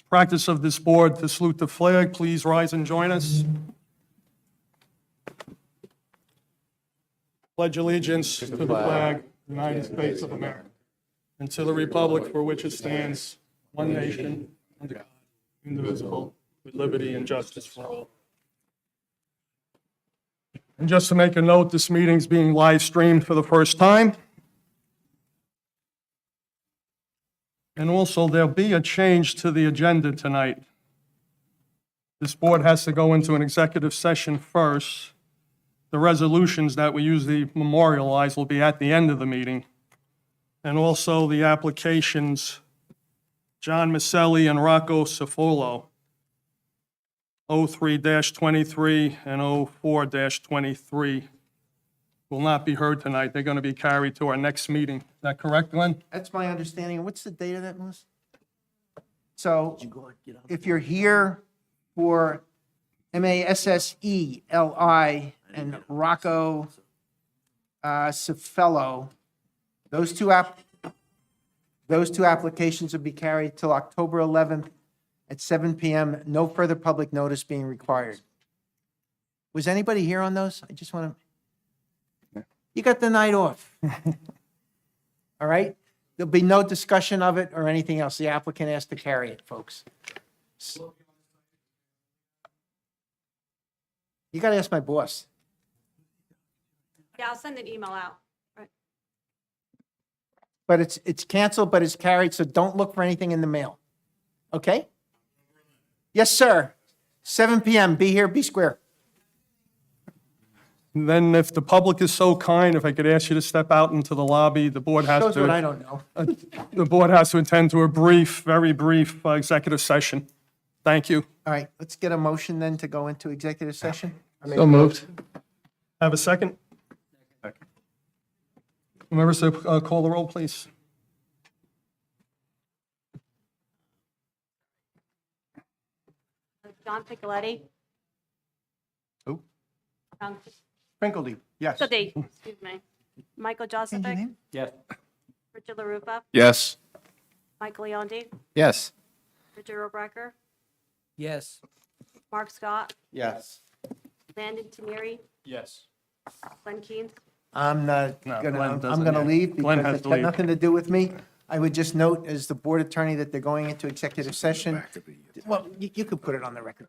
Practice of this board to salute the flag. Please rise and join us. Pledge allegiance to the flag of the United States of America and to the republic for which it stands, one nation, under God, indivisible, with liberty and justice for all. And just to make a note, this meeting is being live streamed for the first time. And also, there'll be a change to the agenda tonight. This board has to go into an executive session first. The resolutions that we usually memorialize will be at the end of the meeting. And also the applications, John Maselli and Rocco Sofolo, 03-23 and 04-23, will not be heard tonight. They're going to be carried to our next meeting. Is that correct, Glenn? That's my understanding. What's the date of that, Melissa? So if you're here for Masseli and Rocco Cifello, those two applications will be carried till October 11th at 7 p.m. No further public notice being required. Was anybody here on those? I just want to. You got the night off. All right? There'll be no discussion of it or anything else. The applicant has to carry it, folks. You got to ask my boss. Yeah, I'll send an email out. Right. But it's canceled, but it's carried, so don't look for anything in the mail. Okay? Yes, sir. 7 p.m. Be here, be square. Then if the public is so kind, if I could ask you to step out into the lobby, the board has Shows what I to, don't know. the board has to attend to a brief, very brief executive session. Thank you. All right, let's get a motion then to go into executive session. So moved. Have a second? Remember to call the roll, please. John Picoletti. Who? John Sprinkledy, yes. excuse me. Michael Joseph. Yes. Richard LaRupa. Yes. Michael Leondi. Yes. Richard Robracker. Yes. Mark Scott. Yes. Landon Tamiri. Yes. Glenn Keane. I'm not No, gonna, Glenn I'm doesn't gonna yet. leave Glenn because has it's to got leave. nothing to do with me. I would just note as the board attorney that they're going into executive session. Well, you could put it on the record.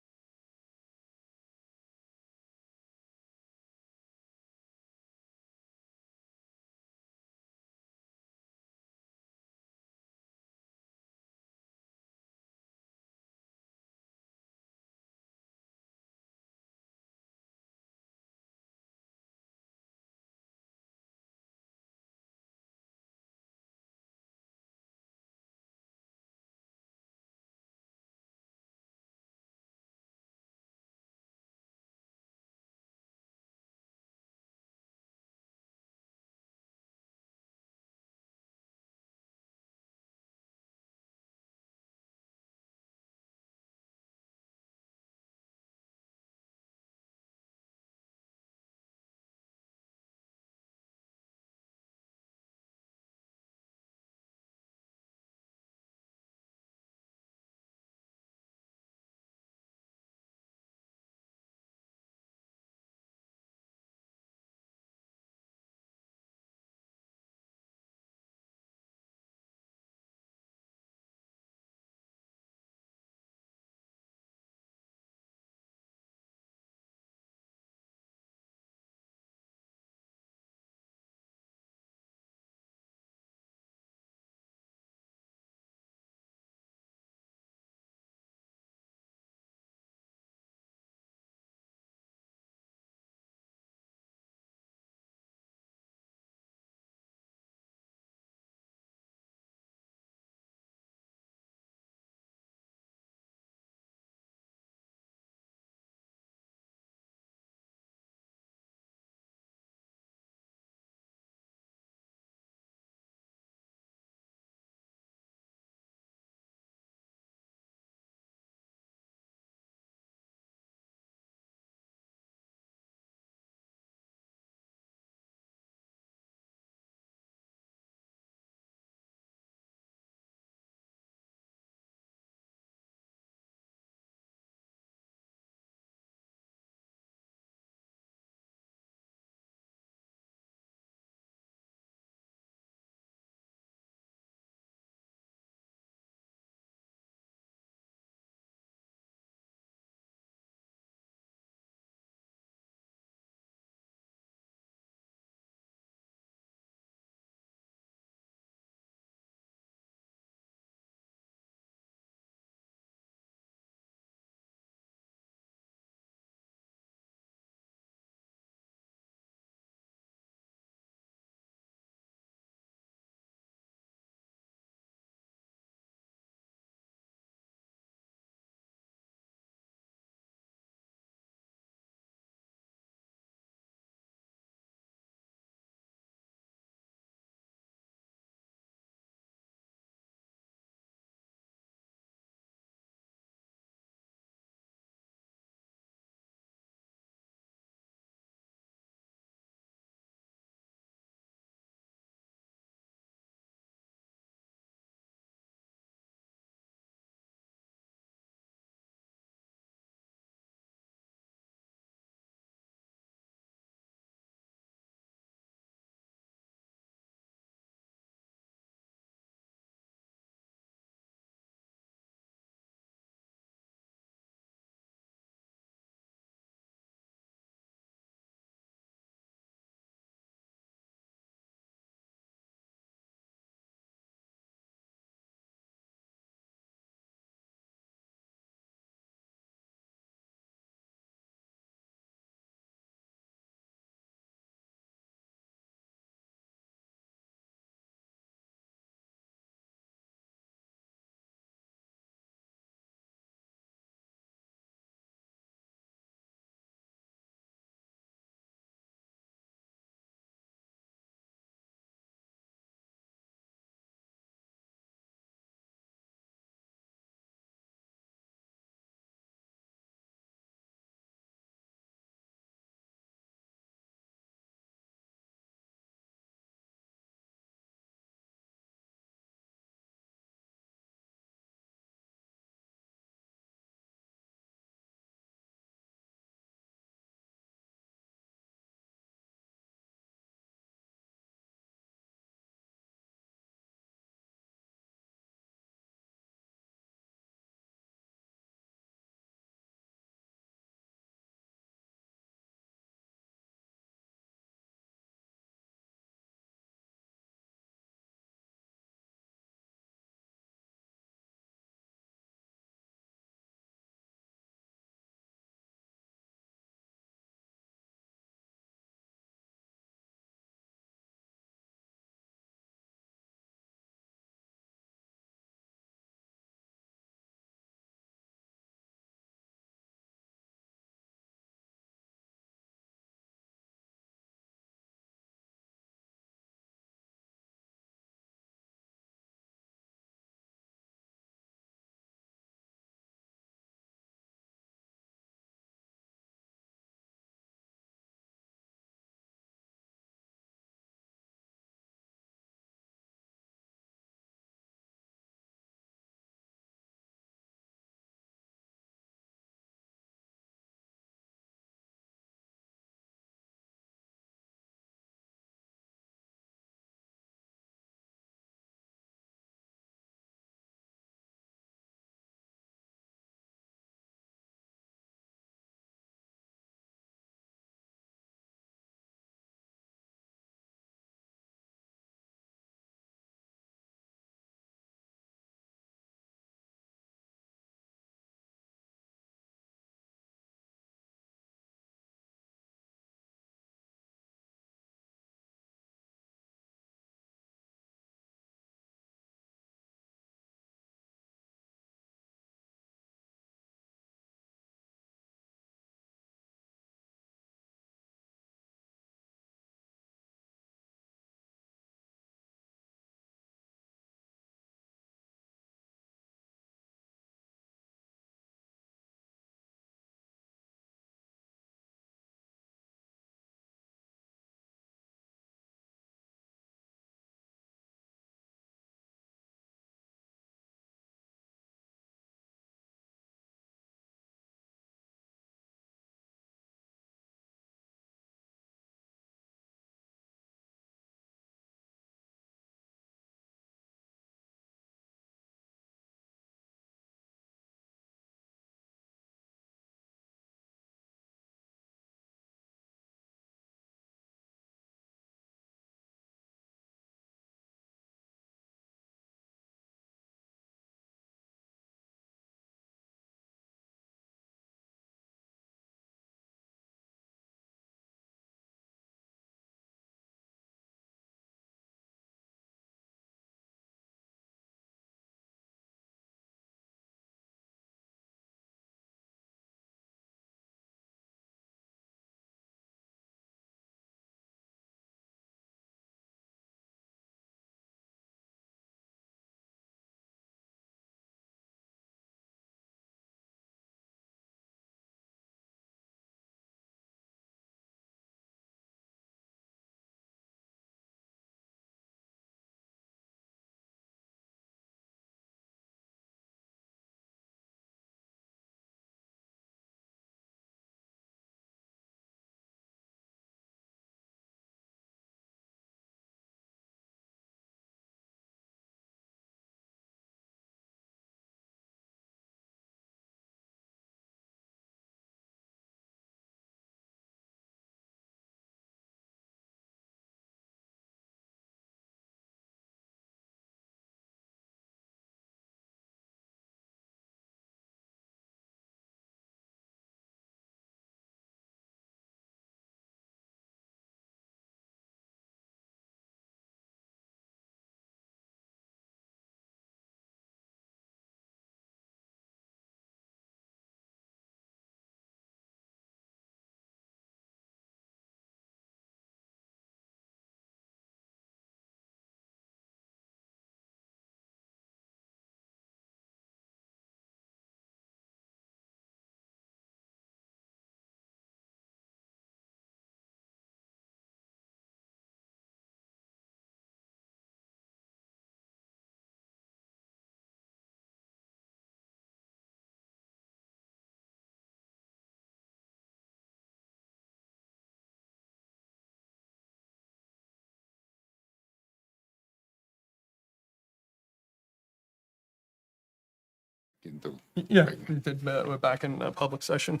into, Yeah, we did, we're back in public session.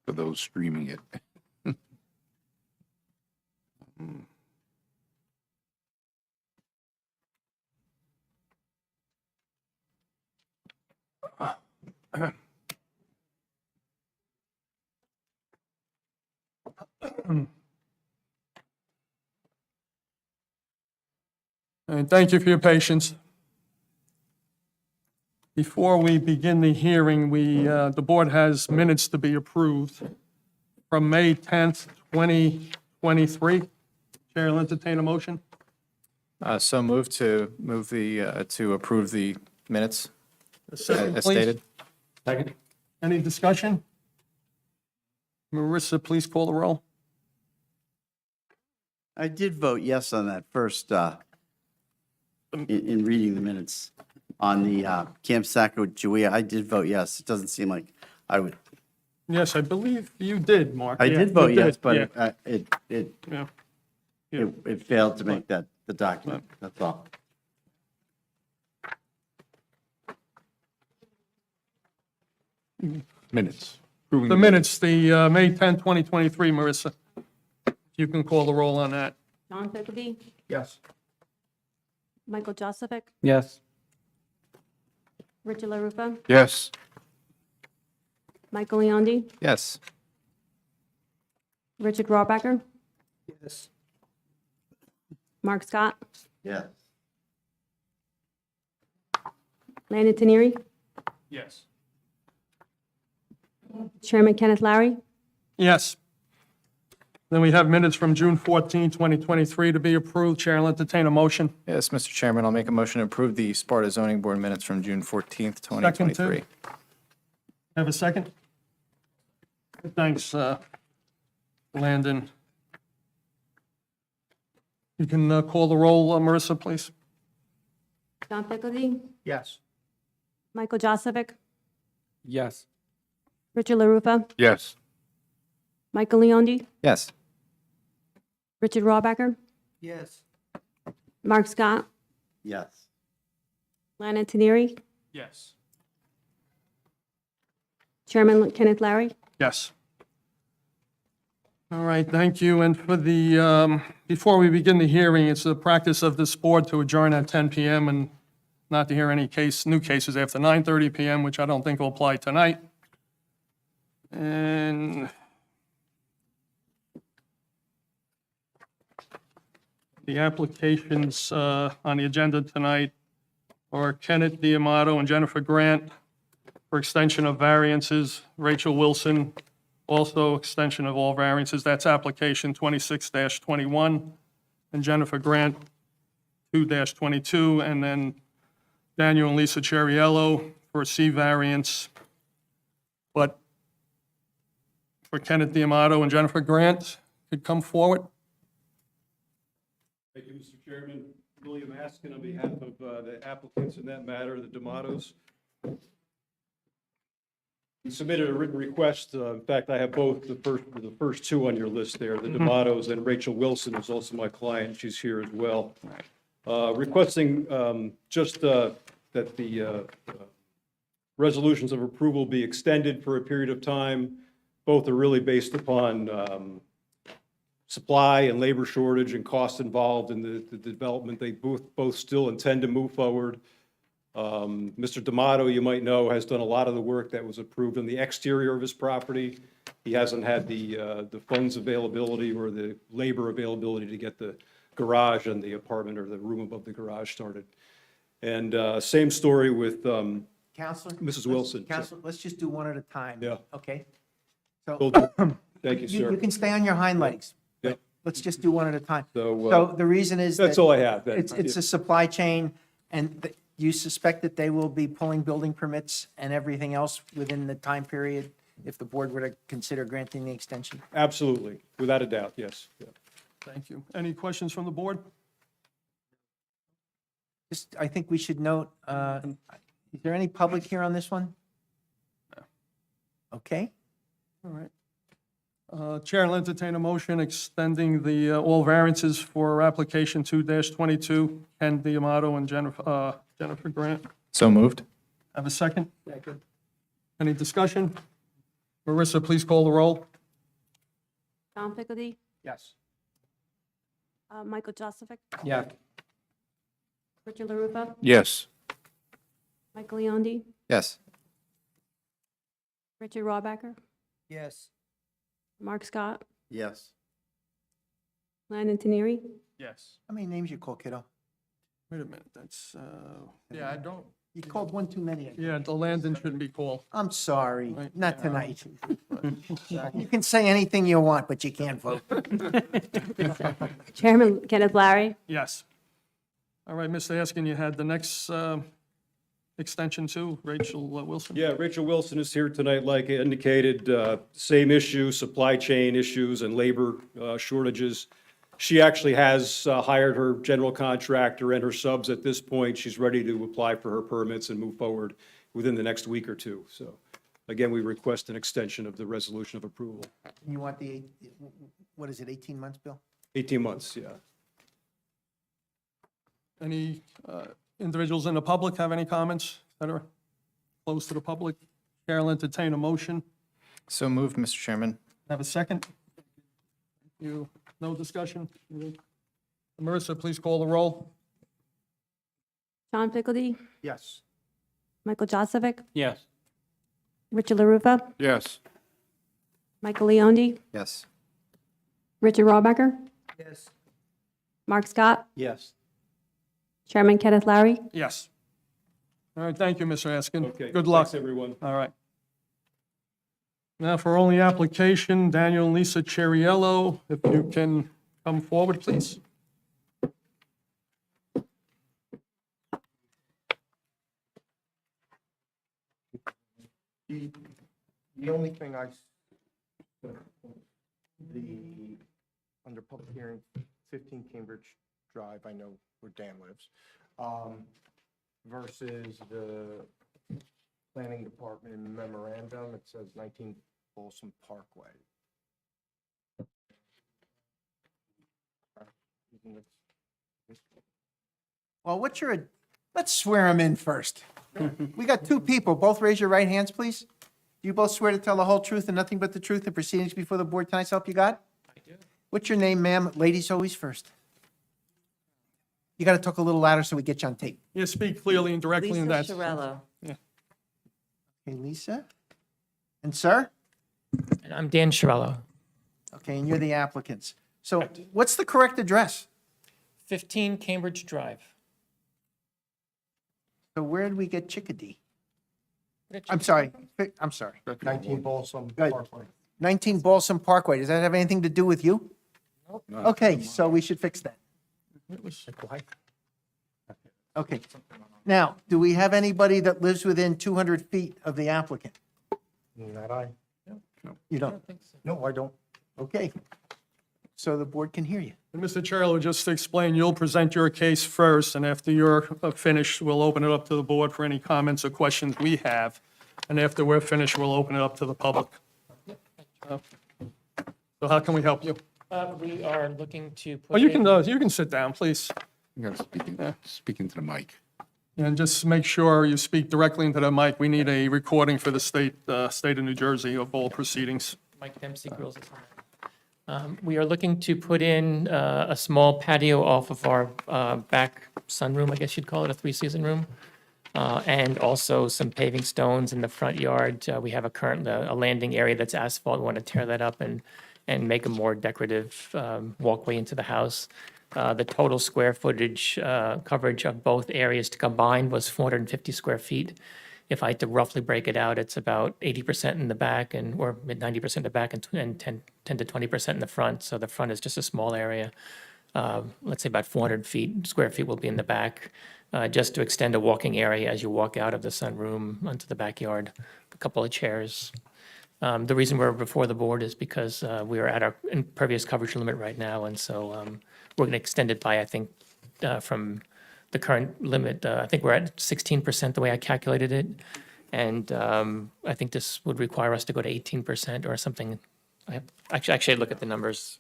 for those streaming it. And thank you for your patience. Before we begin the hearing, the board has minutes to be approved from May 10th, 2023. Chair will entertain a motion. So to approve the minutes A second, as please. stated. Second. Any discussion? Marissa, please call the roll. I did vote yes on that first, in reading the minutes on the Camp Sacagawea. I did vote yes. It doesn't seem like I would, Yes, I believe you did, Mark. I Yeah, did you vote yes, yeah, but yeah. it failed to make that the document. That's all. Minutes. The minutes, the May 10th, 2023, Marissa. You can call the roll on that. John Burgundy, Yes. Michael Joseph, Yes. Richard LaRufa, Yes. Michael Leondi, Yes. Richard Rawbacker, Yes. Mark Scott, Yes. Landon Teneri, Yes. Chairman Kenneth Larry, Yes. Then we have minutes from June 14, 2023 to be approved. Chair will entertain a motion. Yes, Mr. Chairman, I'll make a motion to approve the Sparta zoning board minutes from June 14th, 2023. Have a second? Thanks, Landon. You can call the roll, Marissa, please. John Burgundy, Yes. Michael Joseph, Yes. Richard LaRufa, Yes. Michael Leondi, Yes. Richard Rawbacker, Yes. Mark Scott, Yes. Landon Teneri, Yes. Chairman Kenneth Larry. Yes. All right, thank you. And for the, before we begin the hearing, it's the practice of this board to adjourn at 10 PM and not to hear any new cases after 9:30 PM, which I don't think will apply tonight. And the applications on the agenda tonight are Kenneth Diamato and Jennifer Grant for extension of variances. Rachel Wilson, also extension of all variances. That's application 26-21. And Jennifer Grant, 2-22. And then Daniel and Lisa Cheriello for a C variance. But for Kenneth Diamato and Jennifer Grant, could come forward. Thank you, Mr. Chairman. William Askin on behalf of the applicants in that matter, the D'Amatos. You submitted a written request. In fact, I have both the first two on your list there, the D'Amatos, and Rachel Wilson is also my client. She's here as well. Requesting just that the resolutions of approval be extended for a period of time. Both are really based upon supply and labor shortage and costs involved in the development. They both still intend to move forward. Mr. D'Amato, you might know, has done a lot of the work that was approved on the exterior of his property. He hasn't had the funds availability or the labor availability to get the garage and the apartment or the room above the garage started. And same story with Counselor? Mrs. Wilson. Counselor, let's just do one at a time. Yeah. Okay? Will So do. Thank you, you sir. can stay on your hind legs. Yeah. Let's just do one at a time. So, So the reason is That's that all I have. it's a supply chain, and you suspect that they will be pulling building permits and everything else within the time period if the board were to consider granting the extension? Absolutely, without a doubt, yes. Yeah. Thank you. Any questions from the board? Just, I think we should note, is there any public here on this one? Okay, All right. Chair will entertain a motion extending the, all variances for application 2-22, Ken Diamato and Jennifer Grant. So moved. Have a second? Second. Any discussion? Marissa, please call the roll. John Pickledy, Yes. Michael Joseph, Yeah. Richard LaRupa, Yes. Michael Leondi, Yes. Richard Rawbacker, Yes. Mark Scott, Yes. Landon Teneri, Yes. How many names you call, kiddo? Wait a minute, that's, yeah, I don't, You called one too many. yeah, the Landon shouldn't be called. I'm sorry, Right, not yeah. tonight. You can say anything you want, but you can't vote. Chairman Kenneth Larry, Yes. All right, Mr. Askin, you had the next extension too, Rachel Wilson? Yeah, Rachel Wilson is here tonight, like I indicated, same issue, supply chain issues and labor shortages. She actually has hired her general contractor and her subs at this point. She's ready to apply for her permits and move forward within the next week or two. So again, we request an extension of the resolution of approval. You want the, what is it, 18 months, Bill? 18 months, yeah. Any individuals in the public have any comments that are close to the public? Chair will entertain a motion. So moved, Mr. Chairman. Have a second? No discussion? Marissa, please call the roll. John Pickledy, Yes. Michael Joseph, Yes. Richard LaRupa, Yes. Michael Leondi, Yes. Richard Rawbacker, Yes. Mark Scott, Yes. Chairman Kenneth Larry, Yes. All right, thank you, Mr. Askin. Okay. Good luck. Thanks, everyone. All right. Now, for only application, Daniel and Lisa Cheriello, if you can come forward, please. The only thing under public hearing, 15 Cambridge Drive, I know where Dan lives, versus the planning department memorandum, it says 19 Folsom Parkway. Well, let's swear him in first. We got two people. Both raise your right hands, please. Do you both swear to tell the whole truth and nothing but the truth in proceedings before the board tonight? So help you God? I do. What's your name, ma'am? Ladies always first. You got to talk a little louder so we get you on tape. You speak clearly and directly, and that's. Lisa Chiarello. Okay, Lisa? And sir? And I'm Dan Chiarello. Okay, and you're the applicants. So what's the correct address? 15 Cambridge Drive. So where did we get Chickadee? I'm sorry. 19 Balsam Right. Parkway. 19 Balsam Parkway. Does that have anything to do with you? No. Okay, so we should fix that. Okay. Now, do we have anybody that lives within 200 feet of the applicant? Not I. You don't? No, I don't. Okay. So the board can hear you. And Mr. Chairman, just to explain, you'll present your case first, and after you're finished, we'll open it up to the board for any comments or questions we have. And after we're finished, we'll open it up to the public. So how can we help you? We are looking to put Oh, you in- can sit down, please. You gotta speak into the mic. And just make sure you speak directly into the mic. We need a recording for the state of New Jersey of all proceedings. Mike Dempsey Grills is on it. We are looking to put in a small patio off of our back sunroom, I guess you'd call it, a three-season room. And also some paving stones in the front yard. We have a landing area that's asphalt. We want to tear that up and make a more decorative walkway into the house. The total square footage coverage of both areas combined was 450 square feet. If I had to roughly break it out, it's about 80% in the back or mid 90% in the back and 10 to 20% in the front. So the front is just a small area. Let's say about 400 square feet will be in the back, just to extend a walking area as you walk out of the sunroom onto the backyard. A couple of chairs. The reason we're before the board is because we are at our impervious coverage limit right now, and so we're going to extend it by, I think, from the current limit, I think we're at 16% the way I calculated it, and I think this would require us to go to 18% or something. Actually, I look at the numbers.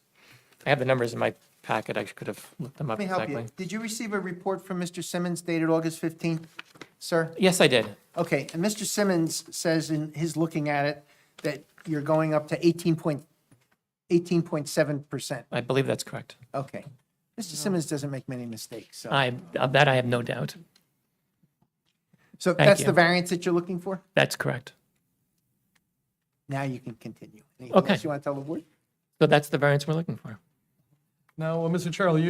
I have the numbers in my packet. I could have looked them up Let me help exactly. you. Did you receive a report from Mr. Simmons dated August 15th, sir? Yes, I did. Okay, and Mr. Simmons says in his looking at it that you're going up to 18.7%. I believe that's correct. Okay. Mr. Simmons doesn't make many mistakes, so. Of that I have no doubt. So Thank that's you. the variance that you're looking for? That's correct. Now you can continue. Anything Okay. else you want to tell the board? So that's the variance we're looking for. Now, Mr. Chairman,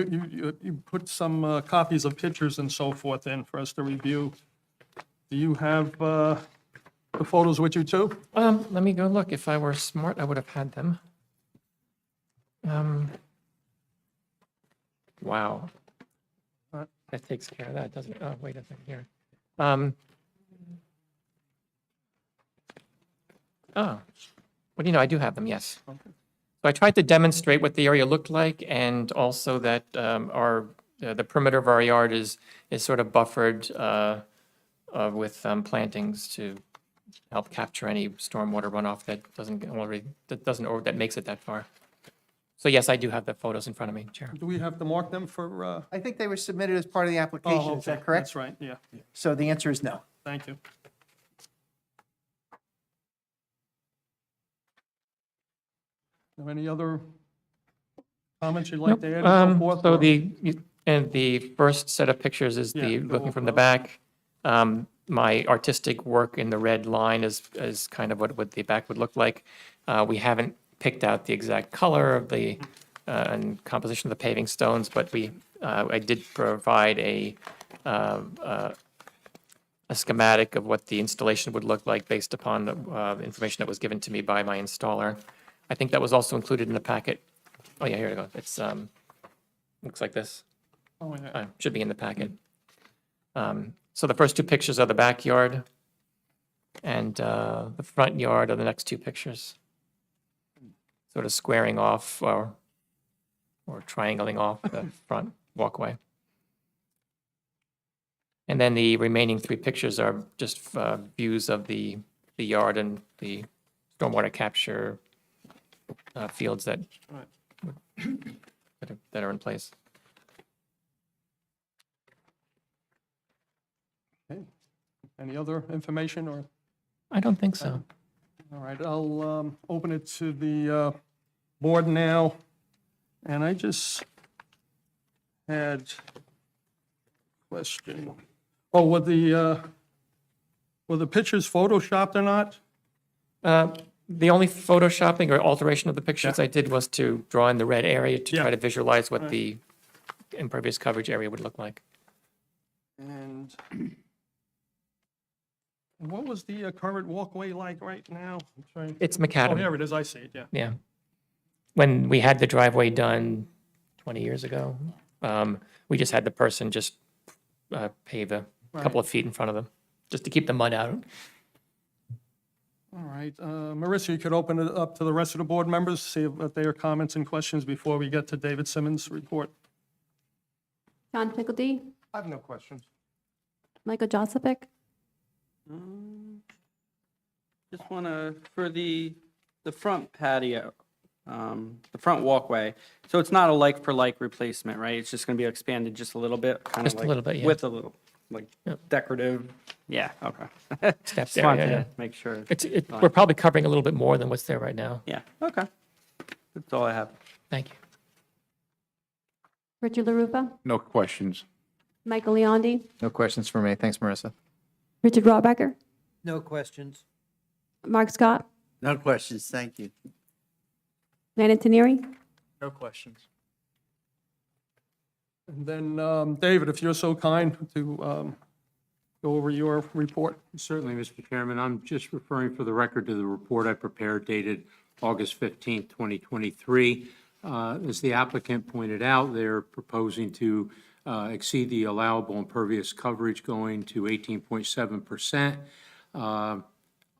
you put some copies of pictures and so forth in for us to review. Do you have the photos with you too? Let me go look. If I were smart, I would have had them. Wow. That takes care of that, doesn't it? Oh, wait a second here. Oh, well, you know, I do have them, yes. So I tried to demonstrate what the area looked like and also that the perimeter of our yard is sort of buffered with plantings to help capture any stormwater runoff that that makes it that far. So yes, I do have the photos in front of me, Chair. Do we have to mark them for? I think they were submitted as part of the Oh, application, is okay, that correct? That's right, yeah. So the answer is no. Thank you. Have any other comments you'd like to add and so forth? So or- the first set of pictures is Yeah, the, go looking from the above. back. My artistic work in the red line is kind of what the back would look like. We haven't picked out the exact color of the, and composition of the paving stones, but I did provide a schematic of what the installation would look like based upon the information that was given to me by my installer. I think that was also included in the packet. Oh, yeah, here we go. It's, looks like this. Oh, yeah. Should be in the packet. So the first two pictures are the backyard, and the front yard are the next two pictures. Sort of squaring off or triangling off the front walkway. And then the remaining three pictures are just views of the yard and the stormwater capture fields that are in place. Okay. Any other information or? I don't think so. All right, I'll open it to the board now. And I just had a question. Oh, were the pictures photoshopped or not? The only photoshopping or alteration of the pictures I did was to draw in the red area to try Yeah. to visualize what the impervious coverage area would look like. And what was the current walkway like right now? I'm sorry. It's Oh, macadam. here it is, I see it, yeah. Yeah. When we had the driveway done 20 years ago, we just had the person just pave a couple of feet in front of them, just to keep the mud out. All right, Marissa, you could open it up to the rest of the board members, see if there are comments and questions before we get to David Simmons' report. John Pickledy, I have no questions. Michael Joseph. Just want to, for the front patio, the front walkway, so it's not a like-for-like replacement, right? It's just going to be expanded just a little bit, kind of Just a like. little bit, yeah. With a little, like, Yep. decorative, yeah, okay. Steps Just there, wanted yeah, yeah. to make sure. We're probably covering a little bit more than what's there right now. Yeah, okay. That's all I have. Thank you. Richard LaRupa, No questions. Michael Leondi, No questions for me. Thanks, Marissa. Richard Rawbecker, No questions. Mark Scott, No questions, thank you. Lana Teneri. No questions. And then, David, if you're so kind to go over your report. Certainly, Mr. Chairman. I'm just referring for the record to the report I prepared dated August 15th, 2023. As the applicant pointed out, they're proposing to exceed the allowable impervious coverage going to 18.7%.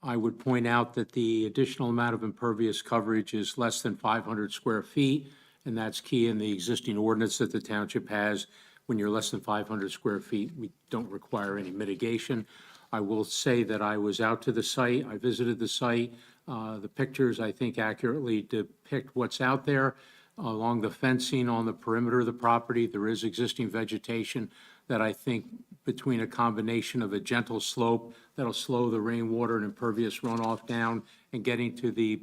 I would point out that the additional amount of impervious coverage is less than 500 square feet, and that's key in the existing ordinance that the township has. When you're less than 500 square feet, we don't require any mitigation. I will say that I was out to the site, I visited the site. The pictures, I think, accurately depict what's out there. Along the fencing on the perimeter of the property, there is existing vegetation that I think between a combination of a gentle slope that'll slow the rainwater and impervious runoff down and getting to the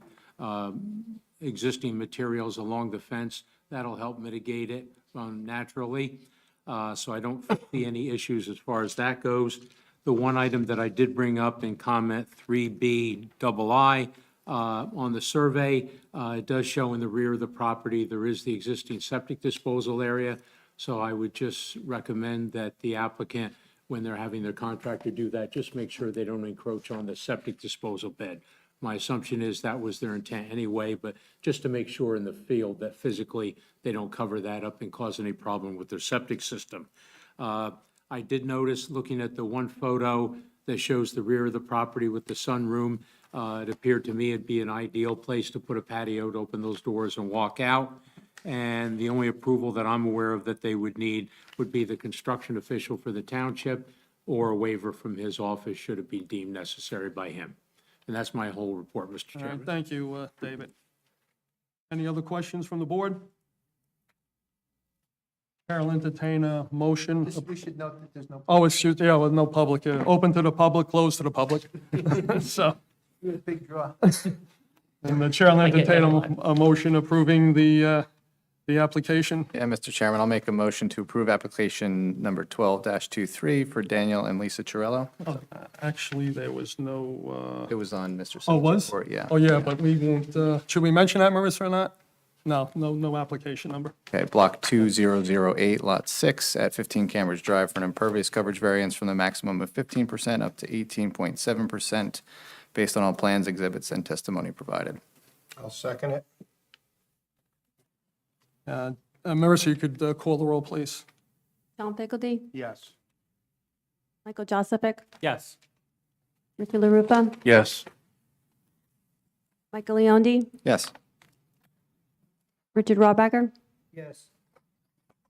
existing materials along the fence, that'll help mitigate it naturally. So I don't see any issues as far as that goes. The one item that I did bring up in comment 3B II, on the survey, it does show in the rear of the property, there is the existing septic disposal area. So I would just recommend that the applicant, when they're having their contractor do that, just make sure they don't encroach on the septic disposal bed. My assumption is that was their intent anyway, but just to make sure in the field that physically they don't cover that up and cause any problem with their septic system. I did notice, looking at the one photo that shows the rear of the property with the sunroom, it appeared to me it'd be an ideal place to put a patio to open those doors and walk out. And the only approval that I'm aware of that they would need would be the construction official for the township or a waiver from his office should it be deemed necessary by him. And that's my whole report, Mr. Chairman. Thank you, David. Any other questions from the board? Chair will entertain a motion. We should note that there's no. Oh, excuse, yeah, with no public, open to the public, closed to the public. So, Big draw. and the chair will entertain a motion approving the application. Yeah, Mr. Chairman, I'll make a motion to approve application number 12-23 for Daniel and Lisa Chiarello. Actually, there was no, It was on Mr. oh, Silver's was? report, yeah. Oh, yeah, but we won't, should we mention that, Marissa, or not? No application number. Okay, block 2008, lot 6 at 15 Cambridge Drive for an impervious coverage variance from the maximum of 15% up to 18.7% based on all plans, exhibits, and testimony provided. I'll second it. Marissa, you could call the roll, please. John Pickledy, Yes. Michael Joseph, Yes. Ricky LaRupa, Yes. Michael Leondi, Yes. Richard Rawbacker, Yes.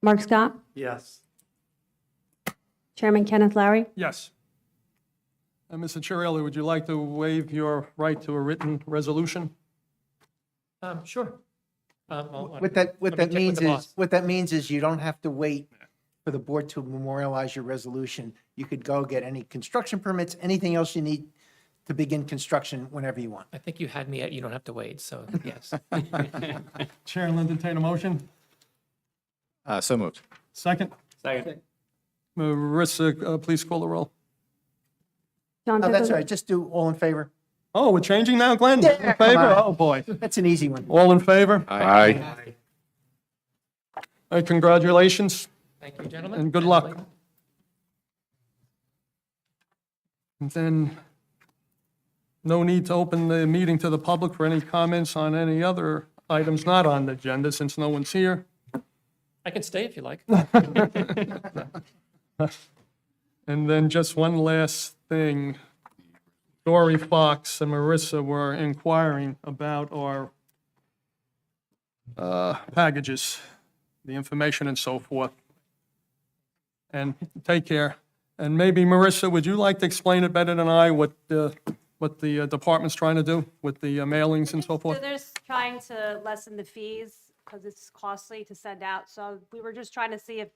Mark Scott, Yes. Chairman Kenneth Larry. Yes. Mr. Chiarelli, would you like to waive your right to a written resolution? Sure. What that means is you don't have to wait for the board to memorialize your resolution. You could go get any construction permits, anything else you need to begin construction whenever you want. I think you had me at, you don't have to wait, so yes. Chair will entertain a motion. So moved. Second. Second. Marissa, please call the roll. John Oh, that's Pickledy, all right. Just do all in favor. Oh, we're changing now, Glenn? Yeah, In come favor? on. Oh, boy. That's an easy one. All in favor? Aye. All right, congratulations Thank you, gentlemen. and good luck. And then, no need to open the meeting to the public for any comments on any other items not on the agenda, since no one's here. I can stay if you like. And then just one last thing. Dory Fox and Marissa were inquiring about our packages, the information and so forth. And take care. And maybe, Marissa, would you like to explain it better than I, what the department's trying to do with the mailings and so So forth? they're just trying to lessen the fees because it's costly to send out. So we were just trying to see if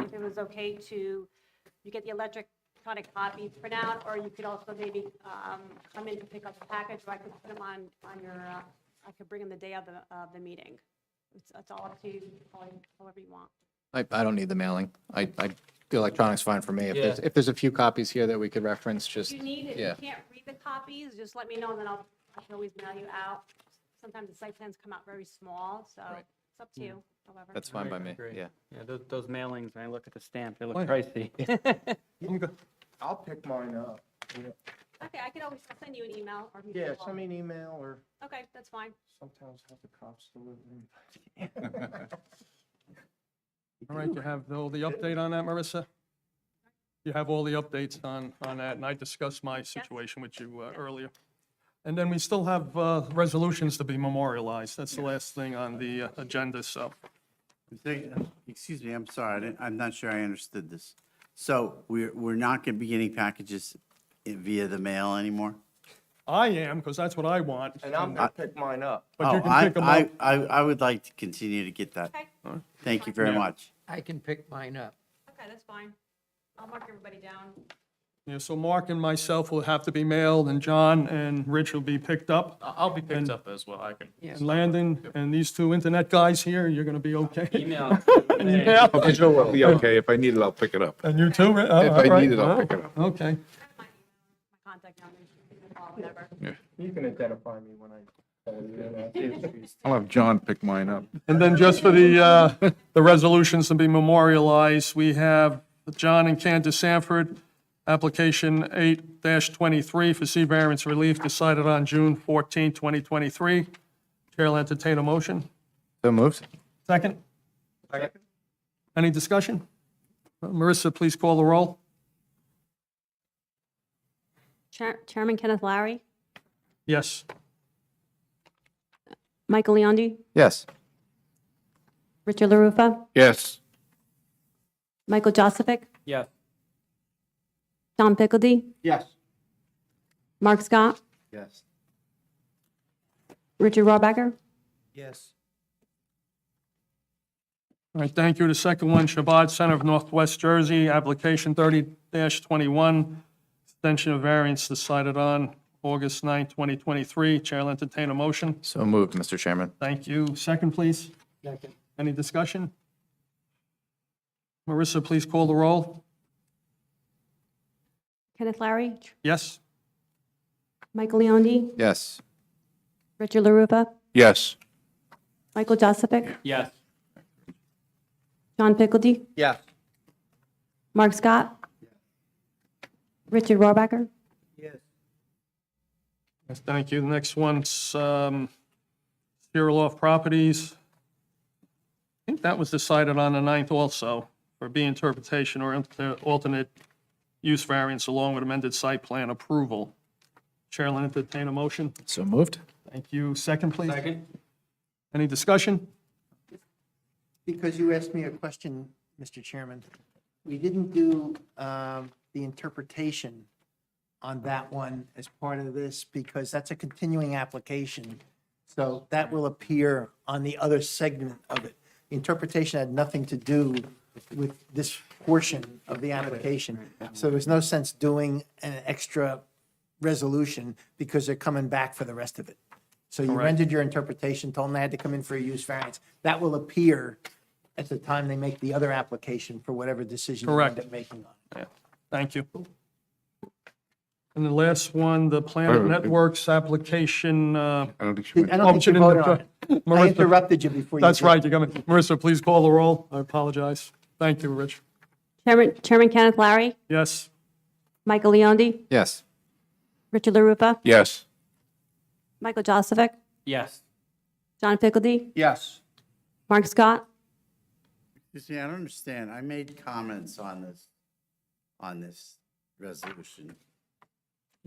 it was okay to, you get the electronic copy print out, or you could also maybe come in to pick up the package, or I could put them on your, I could bring them the day of the meeting. It's all up to you, however you want. I don't need the mailing. The electronic's fine for me. If there's a few copies here that we could reference, just, If you need, if yeah. you can't read the copies, just let me know, and then I can always mail you out. Sometimes the site plans come out very small, so Right. it's up to you, however. That's fine by me, Great. yeah. Yeah, those mailings, when I look at the stamp, they look Oh, yeah. pricey. I'm good. I'll pick mine up. Okay, I can always send you an email, or if you Yeah, can call. send me an email or Okay, that's fine. sometimes have the cops deliver them. All right, you have all the update on that, Marissa? You have all the updates on that, and I discussed my situation with you earlier. And then we still have resolutions to be memorialized. That's the last thing on the agenda, so. Excuse me, I'm sorry, I'm not sure I understood this. So we're not going to be getting packages via the mail anymore? I am, because that's what I want. And I'm gonna pick mine up. But you Oh, can pick them up. I would like to continue to get that. Okay, Thank you very Yeah. much. I can pick mine up. okay, that's fine. I'll mark everybody down. Yeah, so Mark and myself will have to be mailed, and John and Rich will be picked up. I'll be picked And- up as well, I can. And Landon and these two internet guys here, you're gonna be okay? Email. Yeah. I'll be okay. If I need it, I'll pick it up. And you too, Rich? If I need it, I'll pick it up. Okay. My contact number, you can call, whatever. You can identify me when I call you. I'll have John pick mine up. And then just for the resolutions to be memorialized, we have John and Candace Sanford, application 8-23 for C variance relief decided on June 14, 2023. Chair will entertain a motion. So moved. Second? Second. Any discussion? Marissa, please call the roll. Chairman Kenneth Larry, Yes. Michael Leondi, Yes. Richard LaRufa, Yes. Michael Joseph, Yes. John Pickledy, Yes. Mark Scott, Yes. Richard Rawbacker, Yes. All right, thank you. The second one, Shabbat Center of Northwest Jersey, application 30-21, extension of variance decided on August 9, 2023. Chair will entertain a motion. So moved, Mr. Chairman. Thank you. Second, please. Second. Any discussion? Marissa, please call the roll. Kenneth Larry, Yes? Michael Leondi, Yes. Richard LaRufa, Yes. Michael Joseph, Yes. John Pickledy, Yes. Mark Scott, Richard Rawbacker, Yes. Yes, thank you. The next one's Cyril Off Properties. I think that was decided on the 9th also for B interpretation or alternate use variance along with amended site plan approval. Chair will entertain a motion. So moved. Thank you. Second, please. Second? Any discussion? Because you asked me a question, Mr. Chairman, we didn't do the interpretation on that one as part of this because that's a continuing application. So that will appear on the other segment of it. The interpretation had nothing to do with this portion of the application. So there's no sense doing an extra resolution because they're coming back for the rest of it. So you Correct. rendered your interpretation, told them they had to come in for a use variance. That will appear at the time they make the other application for whatever decision you end Correct. up making on it. Thank you. And the last one, the Planet Networks application. I don't think she I went. don't think you voted on it. I Marissa, interrupted you before you that's did. right. You got me. Marissa, please call the roll. I apologize. Thank you, Rich. Chairman Kenneth Larry, Yes. Michael Leondi, Yes. Richard LaRufa, Yes. Michael Joseph, Yes. John Pickledy, Yes. Mark Scott, Excuse me, I don't understand. I made comments on this resolution.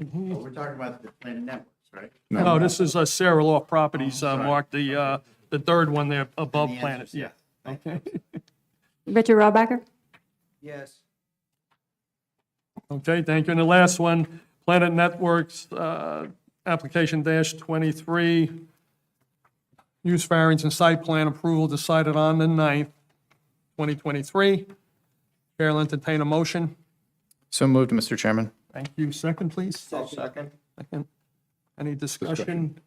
Oh, we're talking about the Planet Networks, right? No, this is Sarah Law Properties, Mark, the third one there above And the Planet. answer's yes. Okay. Richard Rawbacker, Yes. Okay, thank you. And the last one, Planet Networks, application -23, use variance and site plan approval decided on the 9th, 2023. Chair will entertain a motion. So moved, Mr. Chairman. Thank you. Second, please. Second. Second. Any discussion? I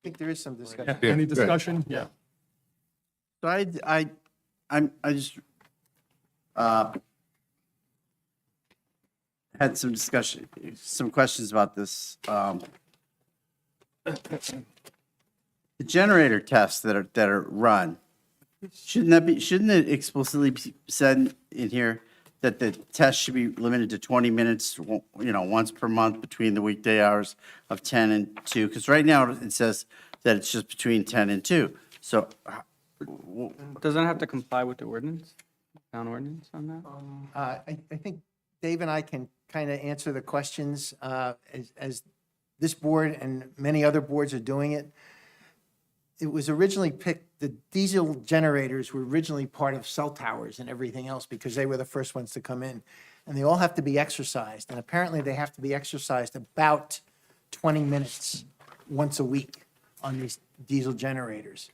think there is some discussion. Yeah, any go ahead. discussion? Yeah. So I just had some discussion, some questions about this. The generator tests that are run, shouldn't it explicitly be said in here that the test should be limited to 20 minutes, once per month between the weekday hours of 10 and 2? Because right now it says that it's just between 10 and 2. So Doesn't it have to comply with the ordinance, town ordinance on that? I think Dave and I can kind of answer the questions as this board and many other boards are doing it. It was originally picked, the diesel generators were originally part of cell towers and everything else because they were the first ones to come in. And they all have to be exercised. And apparently they have to be exercised about 20 minutes once a week on these diesel generators.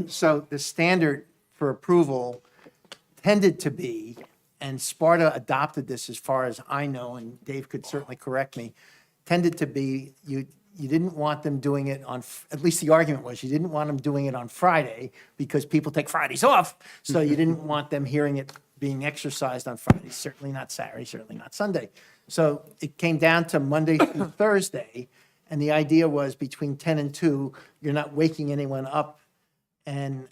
So the standard for approval tended to be, and Sparta adopted this, as far as I know, and Dave could certainly correct me, tended to be, you didn't want them doing it on, at least the argument was, you didn't want them doing it on Friday because people take Fridays off. So you didn't want them hearing it being exercised on Friday, certainly not Saturday, certainly not Sunday. So it came down to Monday through Thursday, and the idea was between 10 and 2, you're not waking anyone up, and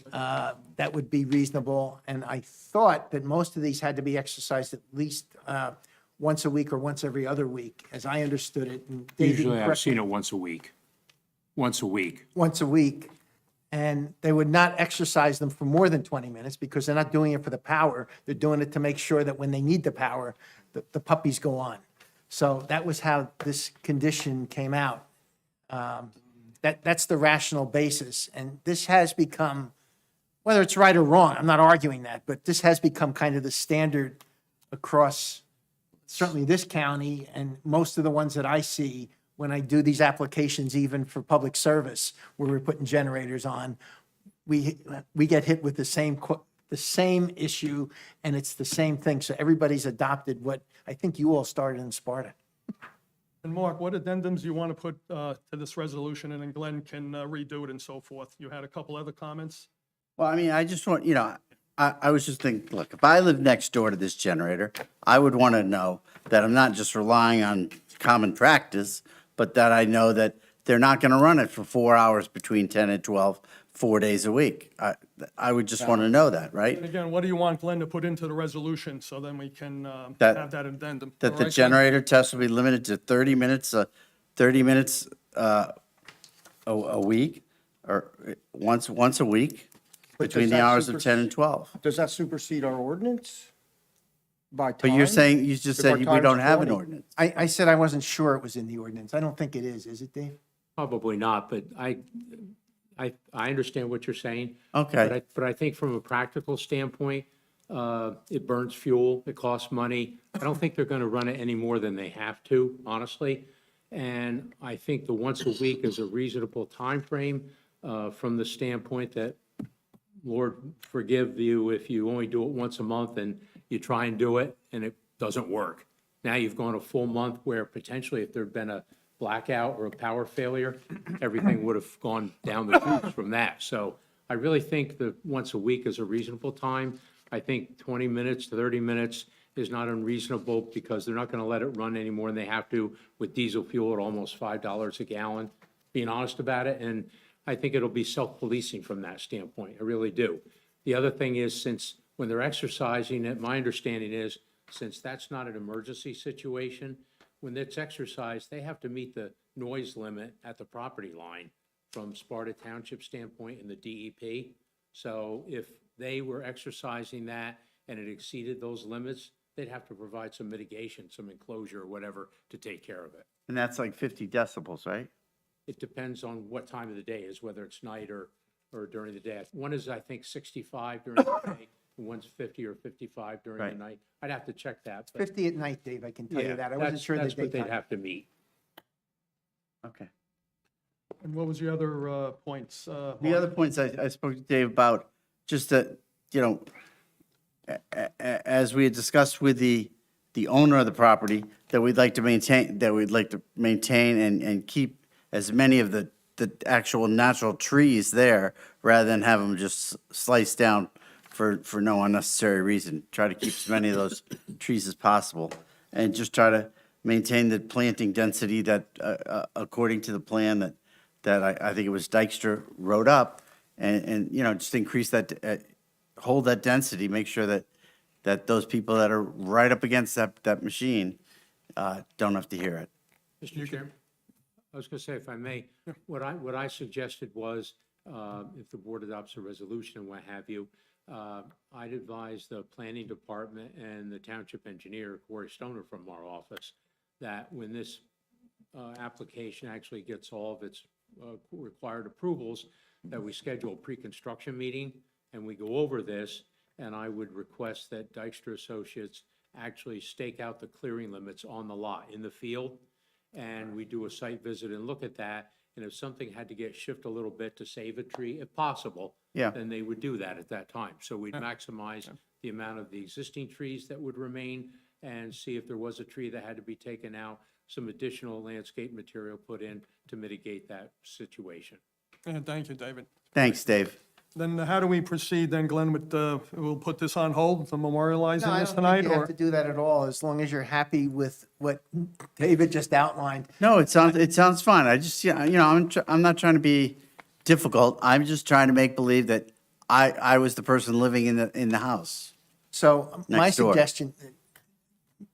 that would be reasonable. And I thought that most of these had to be exercised at least once a week or once every other week, as I understood it. And Dave, you can Usually I've correct me. seen it once a week. Once a week. Once a week, and they would not exercise them for more than 20 minutes because they're not doing it for the power. They're doing it to make sure that when they need the power, the puppies go on. So that was how this condition came out. That's the rational basis. And this has become, whether it's right or wrong, I'm not arguing that, but this has become kind of the standard across certainly this county and most of the ones that I see when I do these applications, even for public service, where we're putting generators on, we get hit with the same issue, and it's the same thing. So everybody's adopted what I think you all started in Sparta. And Mark, what addendums do you want to put to this resolution, and then Glenn can redo it and so forth? You had a couple other comments? Well, I mean, I just want, I was just thinking, look, if I lived next door to this generator, I would want to know that I'm not just relying on common practice, but that I know that they're not going to run it for 4 hours between 10 and 12, 4 days a week. I would just want to know that, right? And again, what do you want Glenn to put into the resolution, so then we can That- have that addendum? That All the right, Glenn? generator test will be limited to 30 minutes, a week, or once a week, But between does the that hours of 10 and 12. Does that supersede our ordinance? By But you're time? saying, you just If our said we time's don't have an 20. ordinance. I said I wasn't sure it was in the ordinance. I don't think it is it, Dave? Probably not, but I understand what you're saying. Okay. But I think from a practical standpoint, it burns fuel, it costs money. I don't think they're going to run it any more than they have to, honestly. And I think the once a week is a reasonable timeframe from the standpoint that, Lord, forgive you if you only do it once a month and you try and do it and it doesn't work. Now you've gone a full month where potentially if there'd been a blackout or a power failure, everything would have gone down the tubes from that. So I really think that once a week is a reasonable time. I think 20 minutes to 30 minutes is not unreasonable because they're not going to let it run any more than they have to with diesel fuel at almost $5 a gallon, being honest about it. And I think it'll be self-policing from that standpoint. I really do. The other thing is, since when they're exercising it, my understanding is, since that's not an emergency situation, when it's exercised, they have to meet the noise limit at the property line from Sparta Township standpoint in the DEP. So if they were exercising that and it exceeded those limits, they'd have to provide some mitigation, some enclosure or whatever to take care of it. And that's like 50 decibels, right? It depends on what time of the day is, whether it's night or during the day. One is, I think, 65 during the day, and one's 50 or 55 during the Right. night. I'd have to check that. but 50 at night, Dave, I can tell yeah, you that. I wasn't sure the that's what they'd daytime. have to meet. Okay. And what was your other points? The Mark? other points I spoke to Dave about, just that, as we had discussed with the owner of the property, that we'd like to maintain and keep as many of the actual natural trees there, rather than have them just sliced down for no unnecessary reason. Try to keep as many of those trees as possible, and just try to maintain the planting density that, according to the plan that I think it was Dykstra wrote up, and just increase that, hold that density, make sure that those people that are right up against that machine don't have to hear it. Mr. Chairman? I was going to say, if I may, what I suggested was, if the board adopts a resolution and what have you, I'd advise the planning department and the township engineer, Corey Stoner from our office, that when this application actually gets all of its required approvals, that we schedule a pre-construction meeting and we go over this, and I would request that Dykstra Associates actually stake out the clearing limits on the lot in the field, and we do a site visit and look at that. And if something had to get shifted a little bit to save a tree, if possible, Yeah. then they would do that at that time. So we'd maximize the amount of the existing trees that would remain and see if there was a tree that had to be taken out, some additional landscape material put in to mitigate that situation. Thank you, David. Thanks, Dave. Then how do we proceed then, Glenn, with, we'll put this on hold to memorializing No, I this don't tonight? think you have Or to do that at all, as long as you're happy with what David just outlined. No, it sounds fine. I just, I'm not trying to be difficult. I'm just trying to make believe that I was the person living in the house. So my Next door. suggestion,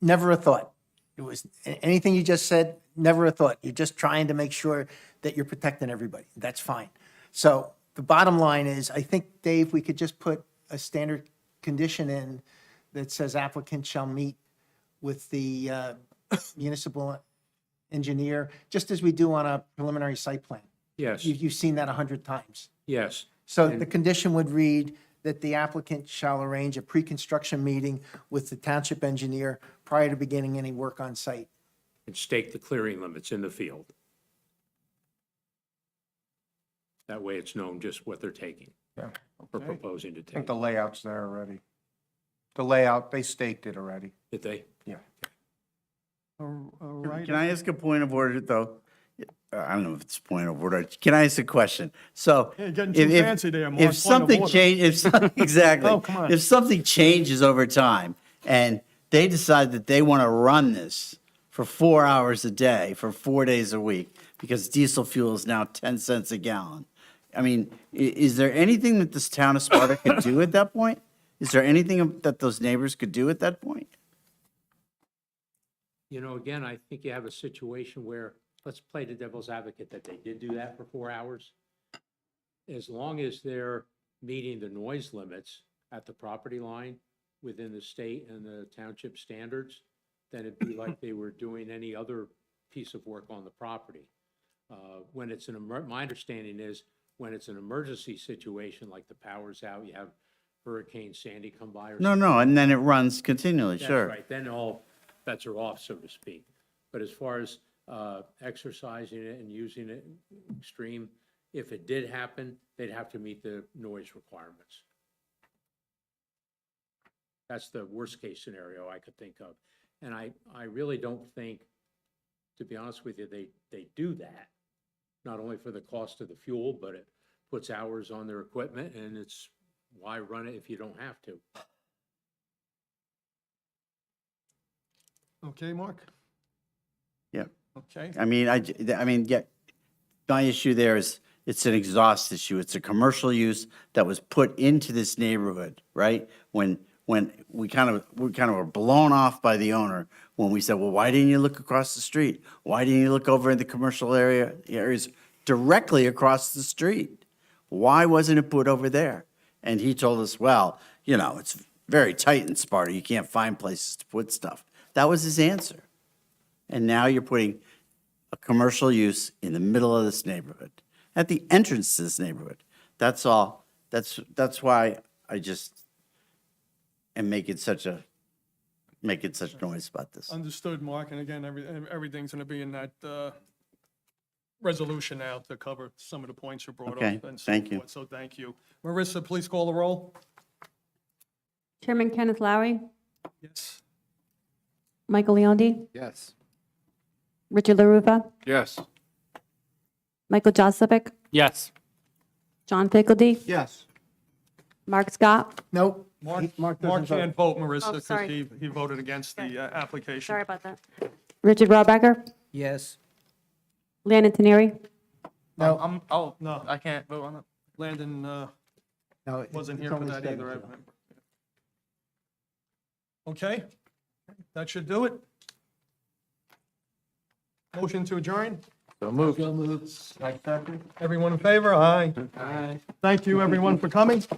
never a thought. It was, anything you just said, never a thought. You're just trying to make sure that you're protecting everybody. That's fine. So the bottom line is, I think, Dave, we could just put a standard condition in that says applicant shall meet with the municipal engineer, just as we do on a preliminary site plan. Yes, You've seen that 100 times. yes. So the condition would read that the applicant shall arrange a pre-construction meeting with the township engineer prior to beginning any work on site. And stake the clearing limits in the field. That way it's known just what they're taking Yeah. or proposing to I think take. the layout's there already. The layout, they staked it already. Did they? Yeah. all right? Can I ask a point of order, though? I don't know if it's a point of order. Can I ask a question? So. Yeah, getting too if- fancy there, Mark. Point If of something order. changes, exactly. Oh, come on. If something changes over time and they decide that they want to run this for 4 hours a day, for 4 days a week, because diesel fuel is now 10 cents a gallon. I mean, is there anything that this town of Sparta could do at that point? Is there anything that those neighbors could do at that point? You know, again, I think you have a situation where, let's play the devil's advocate that they did do that for 4 hours. As long as they're meeting the noise limits at the property line within the state and the township standards, then it'd be like they were doing any other piece of work on the property. When it's my understanding is, when it's an emergency situation, like the power's out, you have Hurricane Sandy come by or No, no, and then it runs continually, that's sure. right, then all bets are off, so to speak. But as far as exercising it and using it extreme, if it did happen, they'd have to meet the noise requirements. That's the worst-case scenario I could think of. And I really don't think, to be honest with you, they do that. Not only for the cost of the fuel, but it puts hours on their equipment, and it's, why run it if you don't have to? Okay, Mark? Yeah. Okay. I mean, yeah, my issue there is, it's an exhaust issue. It's a commercial use that was put into this neighborhood, right? When we kind of were blown off by the owner when we said, well, why didn't you look across the street? Why didn't you look over in the commercial areas directly across the street? Why wasn't it put over there? And he told us, well, it's very tight in Sparta. You can't find places to put stuff. That was his answer. And now you're putting a commercial use in the middle of this neighborhood, at the entrance to this neighborhood. That's all. That's why I just am making such noise about this. Understood, Mark, and again, everything's going to be in that resolution now to cover some of the points you brought up. Okay, and so thank you. forth. So thank you. Marissa, please call the roll. Chairman Kenneth Lowry, Yes. Michael Leondi, Yes. Richard LaRufa, Yes. Michael Joseph, Yes. John Pickledy, Yes. Mark Scott. Nope. Mark Mark doesn't vote. can't vote, Marissa, Oh, because sorry. he voted against the application. Sorry about that. Richard Rawbacker, Yes. Landon Teneri, No, No, I can't vote on it. Landon no. wasn't it's here for only that seven either, I to remember. Okay, that should do it. Motion to adjourn? So moved. Everyone in favor? Aye. Thank you, everyone, for coming.